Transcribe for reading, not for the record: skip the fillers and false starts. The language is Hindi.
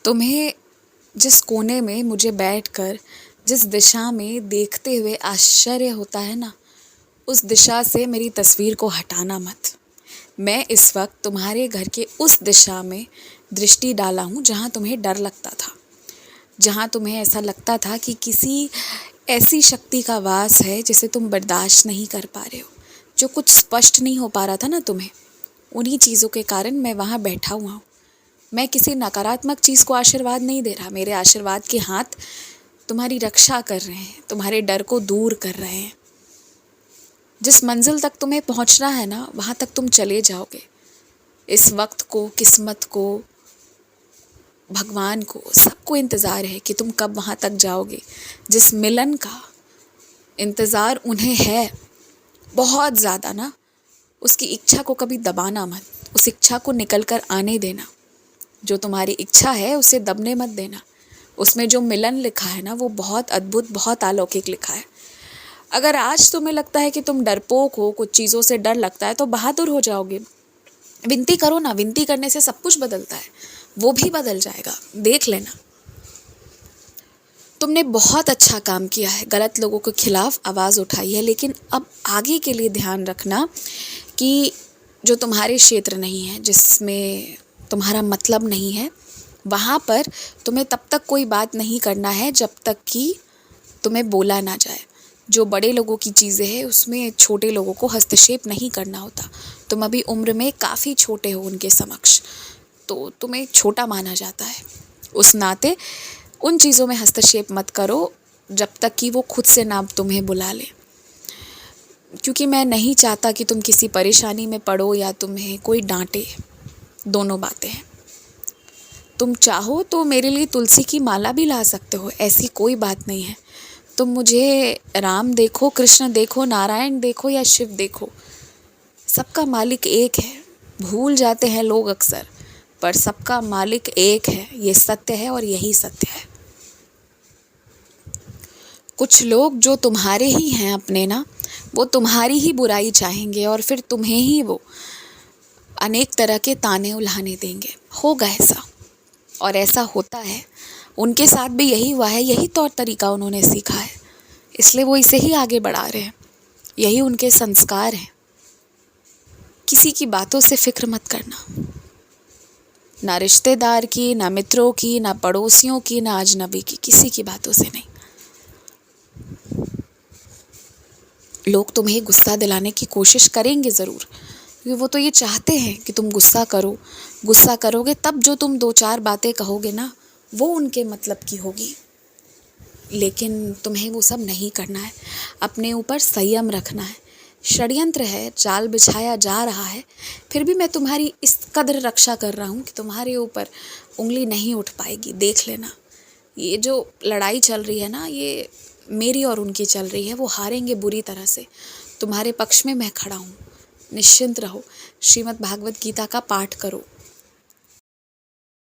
तुम्हें जिस कोने में मुझे बैठकर जिस दिशा में देखते हुए आश्चर्य होता है ना, उस दिशा से मेरी तस्वीर को हटाना मत। मैं इस वक्त तुम्हारे घर के उस दिशा में दृष्टि डाला हूँ जहाँ तुम्हें डर लगता था, जहाँ तुम्हें ऐसा लगता था कि किसी ऐसी शक्ति का वास है जिसे तुम बर्दाश्त नहीं कर पा रहे हो, जो कुछ स्पष्ट नहीं हो पा रहा था ना तुम्हें। उन्हीं चीज़ों के कारण मैं वहाँ बैठा हुआ हूँ। मैं किसी नकारात्मक चीज़ को आशीर्वाद नहीं दे रहा। मेरे आशीर्वाद के हाथ तुम्हारी रक्षा कर रहे हैं, तुम्हारे डर को दूर कर रहे हैं। जिस मंजिल तक तुम्हें पहुंचना है ना, वहाँ तक तुम चले जाओगे। इस वक्त को, किस्मत को, भगवान को, सबको इंतज़ार है कि तुम कब वहाँ तक जाओगे। जिस मिलन का इंतज़ार उन्हें है बहुत ज़्यादा ना, उसकी इच्छा को कभी दबाना मत, उस इच्छा को निकल कर आने देना। जो तुम्हारी इच्छा है उसे दबने मत देना। उसमें जो मिलन लिखा है ना, वो बहुत अद्भुत, बहुत अलौकिक लिखा है। अगर आज तुम्हें लगता है कि तुम डरपोक हो, कुछ चीज़ों से डर लगता है, तो बहादुर हो जाओगे। विनती करो ना, विनती करने से सब कुछ बदलता है, वो भी बदल जाएगा, देख लेना। तुमने बहुत अच्छा काम किया है, गलत लोगों के खिलाफ आवाज़ उठाई है, लेकिन अब आगे के लिए ध्यान रखना कि जो तुम्हारे क्षेत्र नहीं है, जिसमें तुम्हारा मतलब नहीं है, वहाँ पर तुम्हें तब तक कोई बात नहीं करना है जब तक कि तुम्हें बोला ना जाए। जो बड़े लोगों की चीज़ें हैं उसमें छोटे लोगों को हस्तक्षेप नहीं करना होता। तुम अभी उम्र में काफ़ी छोटे हो उनके समक्ष, तो तुम्हें छोटा माना जाता है। उस नाते उन चीज़ों में हस्तक्षेप मत करो जब तक कि वो खुद से ना तुम्हें बुला ले, क्योंकि मैं नहीं चाहता कि तुम किसी परेशानी में पड़ो या तुम्हें कोई डांटे। दोनों बातें हैं। तुम चाहो तो मेरे लिए तुलसी की माला भी ला सकते हो, ऐसी कोई बात नहीं है। तुम मुझे राम देखो, कृष्ण देखो, नारायण देखो या शिव देखो, सबका मालिक एक है। भूल जाते हैं लोग अक्सर, पर सबका मालिक एक है, ये सत्य है और यही सत्य है। कुछ लोग जो तुम्हारे ही हैं अपने ना, वो तुम्हारी ही बुराई चाहेंगे और फिर तुम्हें ही वो अनेक तरह के ताने उल्हाने देंगे। होगा ऐसा, और ऐसा होता है। उनके साथ भी यही हुआ है, यही तौर तरीका उन्होंने सीखा है, इसलिए वो इसे ही आगे बढ़ा रहे हैं। यही उनके संस्कार हैं। किसी की बातों से फिक्र मत करना, ना रिश्तेदार की, ना मित्रों की, ना पड़ोसियों की, ना अजनबी की, किसी की बातों से नहीं। लोग तुम्हें गुस्सा दिलाने की कोशिश करेंगे ज़रूर, क्योंकि वो तो ये चाहते हैं कि तुम गुस्सा करो। गुस्सा करोगे तब जो तुम दो चार बातें कहोगे ना, वो उनके मतलब की होगी, लेकिन तुम्हें वो सब नहीं करना है। अपने ऊपर संयम रखना है। षड्यंत्र है, जाल बिछाया जा रहा है, फिर भी मैं तुम्हारी इस कदर रक्षा कर रहा हूँ कि तुम्हारे ऊपर उंगली नहीं उठ पाएगी। देख लेना, ये जो लड़ाई चल रही है ना, ये मेरी और उनकी चल रही है। वो हारेंगे बुरी तरह से। तुम्हारे पक्ष में मैं खड़ा हूँ, निश्चिंत रहो। श्रीमद् भागवत गीता का पाठ करो,